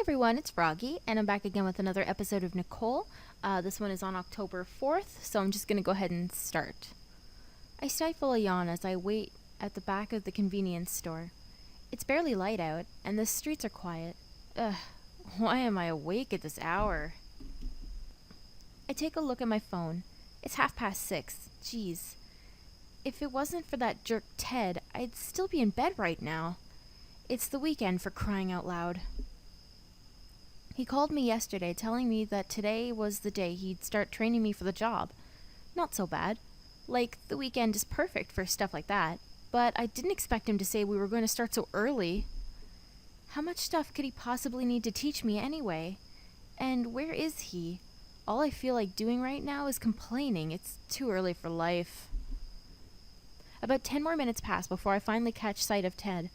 everyone, it's Froggy, and I'm back again with another episode of Nicole. This one is on October 4th, so I'm just going to go ahead and start. I stifle a yawn as I wait at the back of the convenience store. It's barely light out, and the streets are quiet. Why am I awake at this hour? I take a look at my phone. It's 6:30. Jeez. If it wasn't for that jerk Ted, I'd still be in bed right now. It's the weekend, for crying out loud. He called me yesterday telling me that today was the day he'd start training me for the job. Not so bad. Like, the weekend is perfect for stuff like that. But I didn't expect him to say we were going to start so early. How much stuff could he possibly need to teach me anyway? And where is he? All I feel like doing right now is complaining. It's too early for life. About 10 more minutes pass before I finally catch sight of Ted.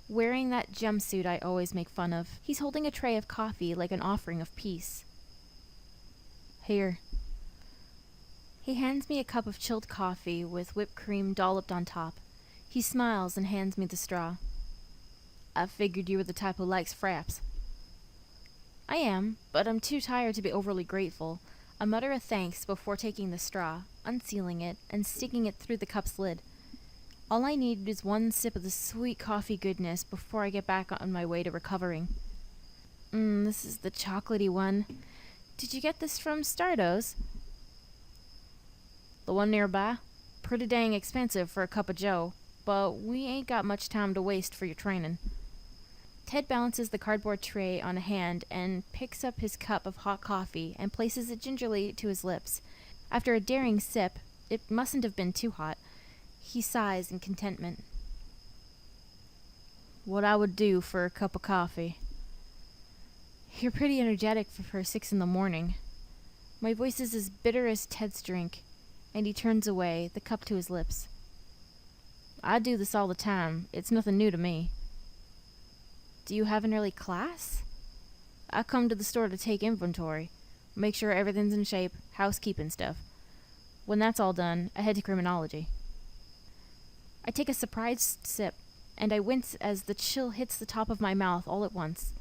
Wearing that jumpsuit I always make fun of. He's holding a tray of coffee like an offering of peace. Here. He hands me a cup of chilled coffee with whipped cream dolloped on top. He smiles and hands me the straw. I figured you were the type who likes fraps. I am, but I'm too tired to be overly grateful. I mutter a thanks before taking the straw, unsealing it, and sticking it through the cup's lid. All I need is one sip of the sweet coffee goodness before I get back on my way to recovering. This is the chocolatey one. Did you get this from Stardo's? The one nearby? Pretty dang expensive for a cup of joe, but we ain't got much time to waste for your training. Ted balances the cardboard tray on a hand and picks up his cup of hot coffee and places it gingerly to his lips. After a daring sip, it mustn't have been too hot. He sighs in contentment. What I would do for a cup of coffee. You're pretty energetic for 6 a.m. My voice is as bitter as Ted's drink, and he turns away, the cup to his lips. I do this all the time. It's nothing new to me. Do you have an early class? I come to the store to take inventory, make sure everything's in shape, housekeeping stuff. When that's all done, I head to criminology. I take a surprised sip, and I wince as the chill hits the top of my mouth all at once.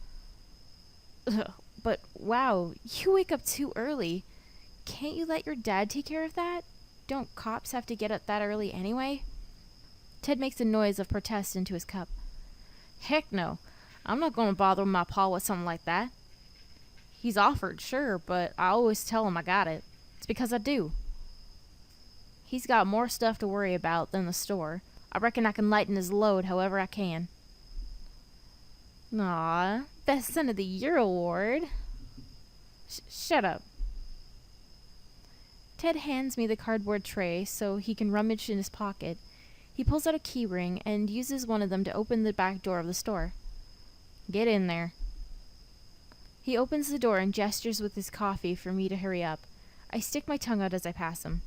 Ugh, but wow, you wake up too early. Can't you let your dad take care of that? Don't cops have to get up that early anyway? Ted makes a noise of protest into his cup. Heck no. I'm not going to bother my pa with something like that. He's offered, sure, but I always tell him I got it. It's because I do. He's got more stuff to worry about than the store. I reckon I can lighten his load however I can. Aw, Best Son of the Year award. Shut up. Ted hands me the cardboard tray so he can rummage in his pocket. He pulls out a key ring and uses one of them to open the back door of the store. Get in there. He opens the door and gestures with his coffee for me to hurry up. I stick my tongue out as I pass him.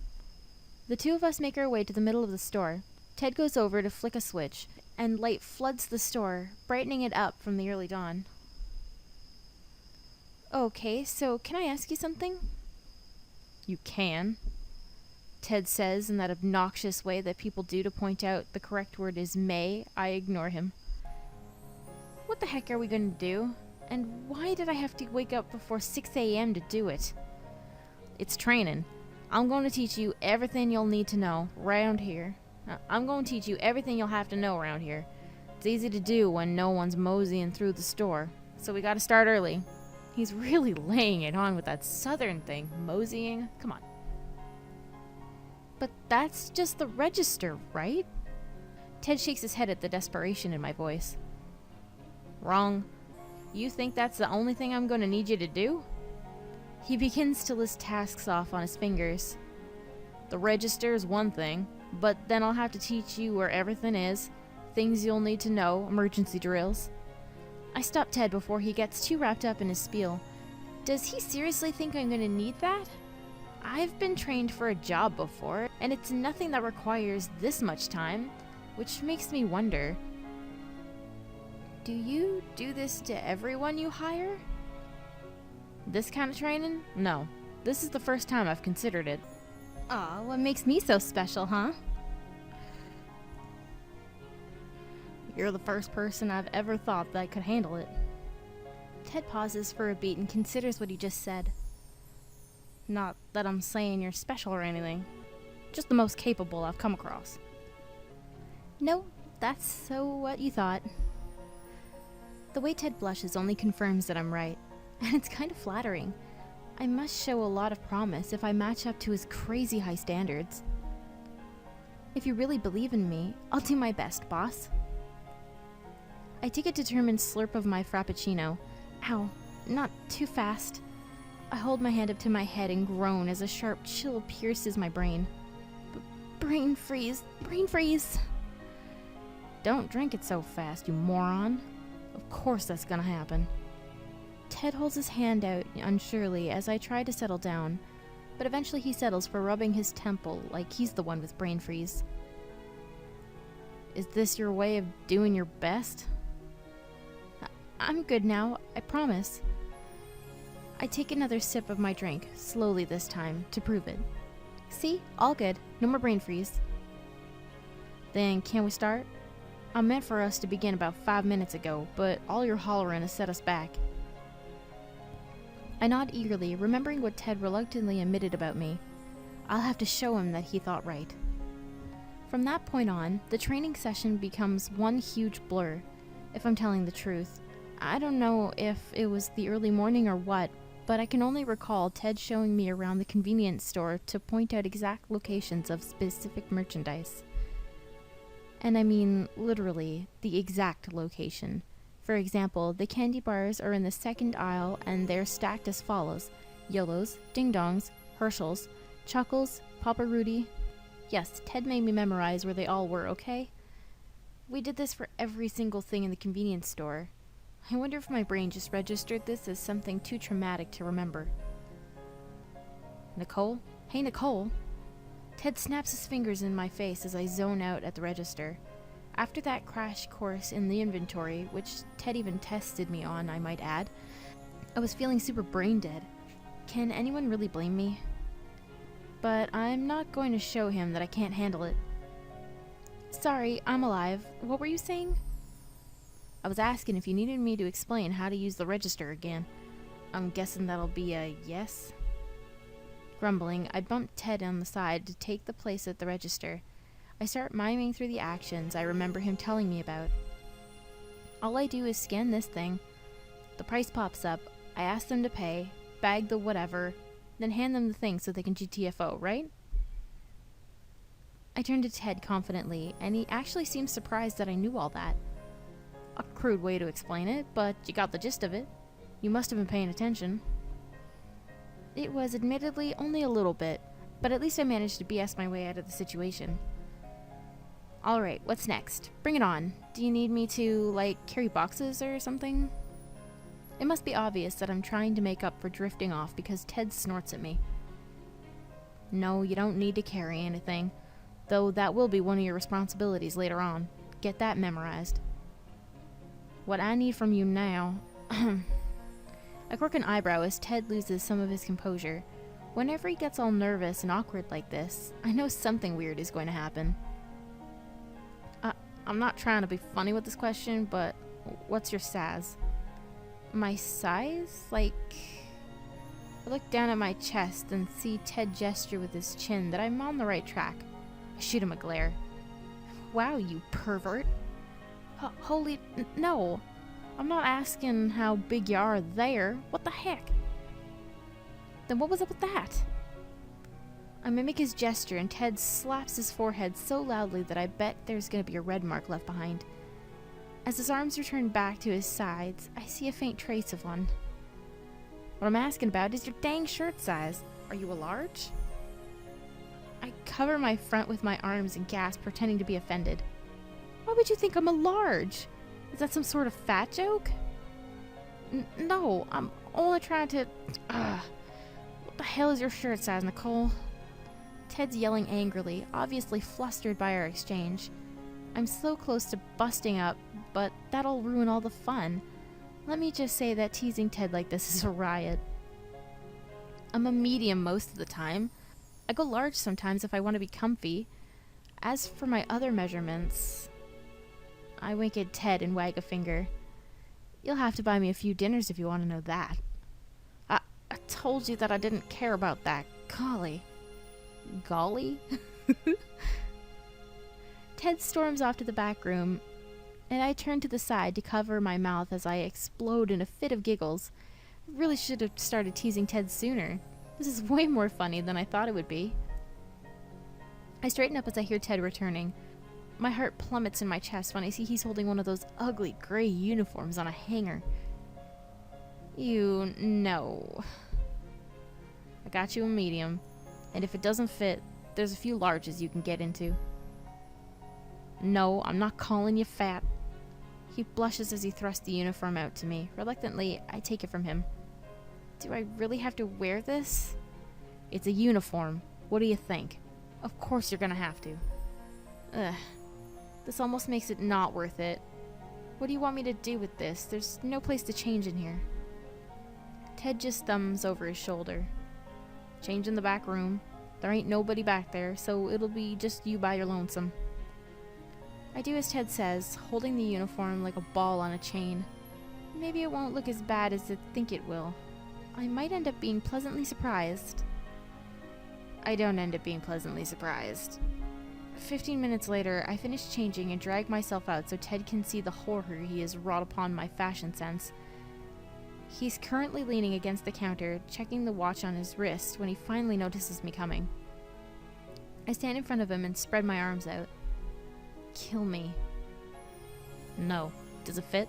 The two of us make our way to the middle of the store. Ted goes over to flick a switch, and light floods the store, brightening it up from the early dawn. Okay, so can I ask you something? You can, Ted says in that obnoxious way that people do to point out the correct word is may. I ignore him. What the heck are we going to do? And why did I have to wake up before 6 a.m. to do it? It's training. I'm going to teach you everything you'll need to know around here. I'm going to teach you everything you'll have to know around here. It's easy to do when no one's moseying through the store, so we got to start early. He's really laying it on with that southern thing, moseying. Come on. But that's just the register, right? Ted shakes his head at the desperation in my voice. Wrong. You think that's the only thing I'm going to need you to do? He begins to list tasks off on his fingers. The register is one thing, but then I'll have to teach you where everything is, things you'll need to know, emergency drills. I stop Ted before he gets too wrapped up in his spiel. Does he seriously think I'm going to need that? I've been trained for a job before, and it's nothing that requires this much time, which makes me wonder. Do you do this to everyone you hire? This kind of training? No. This is the first time I've considered it. Aw, what makes me so special, huh? You're the first person I've ever thought that could handle it. Ted pauses for a beat and considers what he just said. Not that I'm saying you're special or anything. Just the most capable I've come across. No, that's so what you thought. The way Ted blushes only confirms that I'm right, and it's kind of flattering. I must show a lot of promise if I match up to his crazy high standards. If you really believe in me, I'll do my best, boss. I take a determined slurp of my frappuccino. Ow, not too fast. I hold my hand up to my head and groan as a sharp chill pierces my brain. Brain freeze, brain freeze. Don't drink it so fast, you moron. Of course that's gonna happen. Ted holds his hand out unsurely as I try to settle down, but eventually he settles for rubbing his temple like he's the one with brain freeze. Is this your way of doing your best? I'm good now, I promise. I take another sip of my drink, slowly this time, to prove it. See? All good. No more brain freeze. Then can we start? I meant for us to begin about 5 minutes ago, but all your hollering has set us back. I nod eagerly, remembering what Ted reluctantly admitted about me. I'll have to show him that he thought right. From that point on, the training session becomes one huge blur, if I'm telling the truth. I don't know if it was the early morning or what, but I can only recall Ted showing me around the convenience store to point out exact locations of specific merchandise. And I mean literally the exact location. For example, the candy bars are in the second aisle and they're stacked as follows: Yolos, Ding Dongs, Herschels, Chuckles, Papa Rudy. Yes, Ted made me memorize where they all were, okay? We did this for every single thing in the convenience store. I wonder if my brain just registered this as something too traumatic to remember. Nicole? Hey, Nicole? Ted snaps his fingers in my face as I zone out at the register. After that crash course in the inventory, which Ted even tested me on, I might add, I was feeling super brain dead. Can anyone really blame me? But I'm not going to show him that I can't handle it. Sorry, I'm alive. What were you saying? I was asking if you needed me to explain how to use the register again. I'm guessing that'll be a yes? Grumbling, I bump Ted on the side to take the place at the register. I start miming through the actions I remember him telling me about. All I do is scan this thing. The price pops up. I ask them to pay, bag the whatever, then hand them the thing so they can GTFO, right? I turn to Ted confidently, and he actually seems surprised that I knew all that. A crude way to explain it, but you got the gist of it. You must have been paying attention. It was admittedly only a little bit, but at least I managed to BS my way out of the situation. Alright, what's next? Bring it on. Do you need me to, carry boxes or something? It must be obvious that I'm trying to make up for drifting off because Ted snorts at me. No, you don't need to carry anything, though that will be one of your responsibilities later on. Get that memorized. What I need from you now... I quirk an eyebrow as Ted loses some of his composure. Whenever he gets all nervous and awkward like this, I know something weird is going to happen. I'm not trying to be funny with this question, but what's your size? My size? I look down at my chest and see Ted gesture with his chin that I'm on the right track. I shoot him a glare. Wow, you pervert. No. I'm not asking how big you are there. What the heck? Then what was up with that? I mimic his gesture and Ted slaps his forehead so loudly that I bet there's gonna be a red mark left behind. As his arms return back to his sides, I see a faint trace of one. What I'm asking about is your dang shirt size. Are you a large? I cover my front with my arms and gasp, pretending to be offended. Why would you think I'm a large? Is that some sort of fat joke? No, I'm only trying to... What the hell is your shirt size, Nicole? Ted's yelling angrily, obviously flustered by our exchange. I'm so close to busting up, but that'll ruin all the fun. Let me just say that teasing Ted like this is a riot. I'm a medium most of the time. I go large sometimes if I want to be comfy. As for my other measurements... I wink at Ted and wag a finger. You'll have to buy me a few dinners if you want to know that. I told you that I didn't care about that. Golly. Golly? Ted storms off to the back room, and I turn to the side to cover my mouth as I explode in a fit of giggles. I really should have started teasing Ted sooner. This is way more funny than I thought it would be. I straighten up as I hear Ted returning. My heart plummets in my chest when I see he's holding one of those ugly gray uniforms on a hanger. You know. I got you a medium, and if it doesn't fit, there's a few larges you can get into. No, I'm not calling you fat. He blushes as he thrusts the uniform out to me. Reluctantly, I take it from him. Do I really have to wear this? It's a uniform. What do you think? Of course you're gonna have to. Ugh. This almost makes it not worth it. What do you want me to do with this? There's no place to change in here. Ted just thumbs over his shoulder. Change in the back room. There ain't nobody back there, so it'll be just you by your lonesome. I do as Ted says, holding the uniform like a ball on a chain. Maybe it won't look as bad as I think it will. I might end up being pleasantly surprised. I don't end up being pleasantly surprised. 15 minutes later, I finish changing and drag myself out so Ted can see the horror he has wrought upon my fashion sense. He's currently leaning against the counter, checking the watch on his wrist when he finally notices me coming. I stand in front of him and spread my arms out. Kill me. No. Does it fit?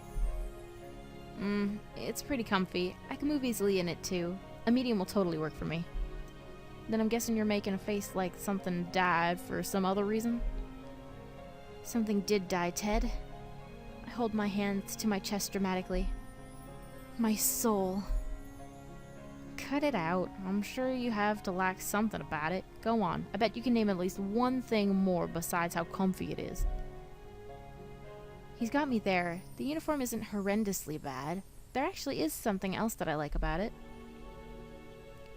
It's pretty comfy. I can move easily in it too. A medium will totally work for me. Then I'm guessing you're making a face like something died for some other reason? Something did die, Ted. I hold my hands to my chest dramatically. My soul. Cut it out. I'm sure you have to like something about it. Go on. I bet you can name at least one thing more besides how comfy it is. He's got me there. The uniform isn't horrendously bad. There actually is something else that I like about it.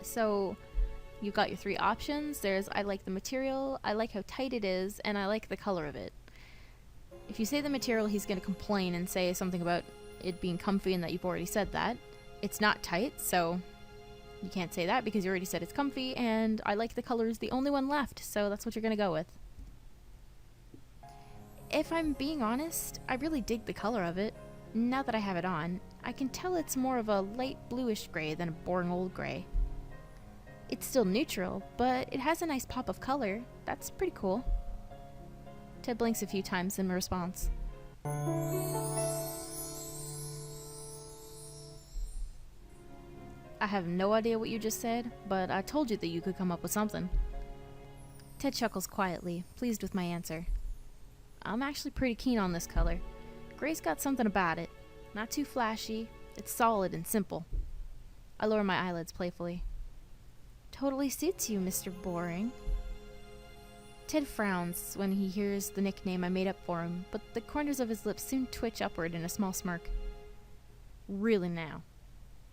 So, you've got your three options. There's I like the material, I like how tight it is, and I like the color of it. If you say the material, he's going to complain and say something about it being comfy and that you've already said that. It's not tight, so you can't say that because you already said it's comfy, and I like the color is the only one left, so that's what you're going to go with. If I'm being honest, I really dig the color of it. Now that I have it on, I can tell it's more of a light bluish gray than a boring old gray. It's still neutral, but it has a nice pop of color. That's pretty cool. Ted blinks a few times in response. I have no idea what you just said, but I told you that you could come up with something. Ted chuckles quietly, pleased with my answer. I'm actually pretty keen on this color. Gray's got something about it. Not too flashy, it's solid and simple. I lower my eyelids playfully. Totally suits you, Mr. Boring. Ted frowns when he hears the nickname I made up for him, but the corners of his lips soon twitch upward in a small smirk. Really now?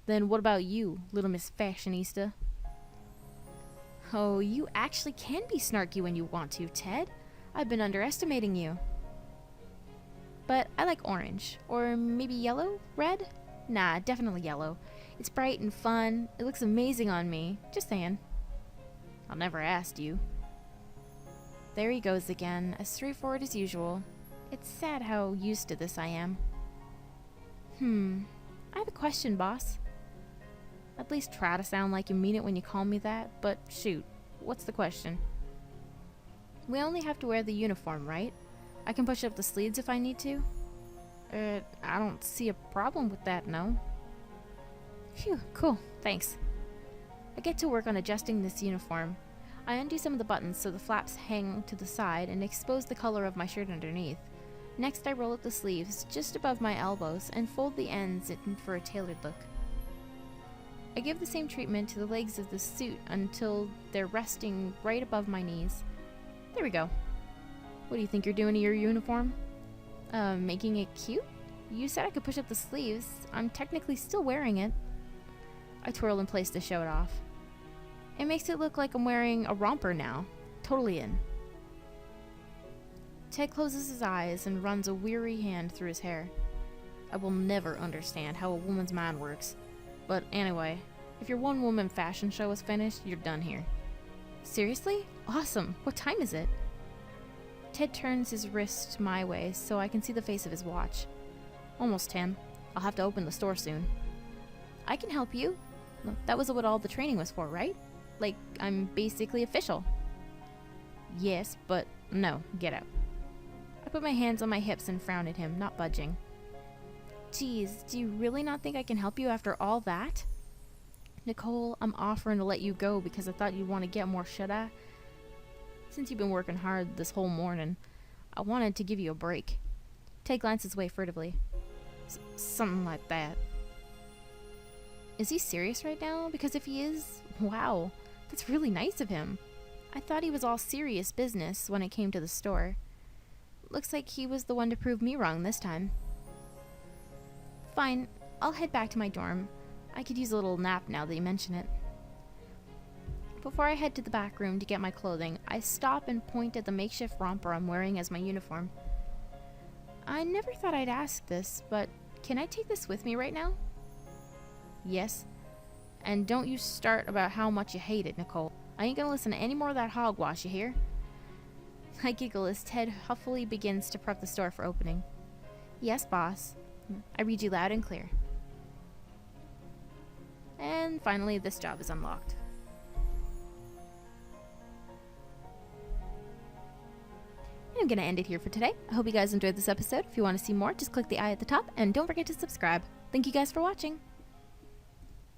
Then what about you, little Miss Fashionista? Oh, you actually can be snarky when you want to, Ted. I've been underestimating you. But I like orange. Or maybe yellow? Red? Nah, definitely yellow. It's bright and fun. It looks amazing on me. Just saying. I'll never ask you. There he goes again, as straightforward as usual. It's sad how used to this I am. I have a question, boss. At least try to sound like you mean it when you call me that, but shoot, what's the question? We only have to wear the uniform, right? I can push up the sleeves if I need to. I don't see a problem with that, no. Phew, cool, thanks. I get to work on adjusting this uniform. I undo some of the buttons so the flaps hang to the side and expose the color of my shirt underneath. Next, I roll up the sleeves just above my elbows and fold the ends in for a tailored look. I give the same treatment to the legs of the suit until they're resting right above my knees. There we go. What do you think you're doing to your uniform? Making it cute? You said I could push up the sleeves. I'm technically still wearing it. I twirl in place to show it off. It makes it look like I'm wearing a romper now. Totally in. Ted closes his eyes and runs a weary hand through his hair. I will never understand how a woman's mind works. But anyway, if your one-woman fashion show is finished, you're done here. Seriously? Awesome. What time is it? Ted turns his wrist my way so I can see the face of his watch. Almost 10. I'll have to open the store soon. I can help you. That was what all the training was for, right? Like, I'm basically official. Yes, but no. Get out. I put my hands on my hips and frowned at him, not budging. Geez, do you really not think I can help you after all that? Nicole, I'm offering to let you go because I thought you'd want to get more shut-eye. Since you've been working hard this whole morning, I wanted to give you a break. Ted glances away furtively. Something like that. Is he serious right now? Because if he is, wow, that's really nice of him. I thought he was all serious business when it came to the store. Looks like he was the one to prove me wrong this time. Fine, I'll head back to my dorm. I could use a little nap now that you mention it. Before I head to the back room to get my clothing, I stop and point at the makeshift romper I'm wearing as my uniform. I never thought I'd ask this, but can I take this with me right now? Yes. And don't you start about how much you hate it, Nicole. I ain't gonna listen to any more of that hogwash, you hear? I giggle as Ted huffily begins to prep the store for opening. Yes, boss. I read you loud and clear. And finally, this job is unlocked. I'm going to end it here for today. I hope you guys enjoyed this episode. If you want to see more, just click the eye at the top and don't forget to subscribe. Thank you guys for watching.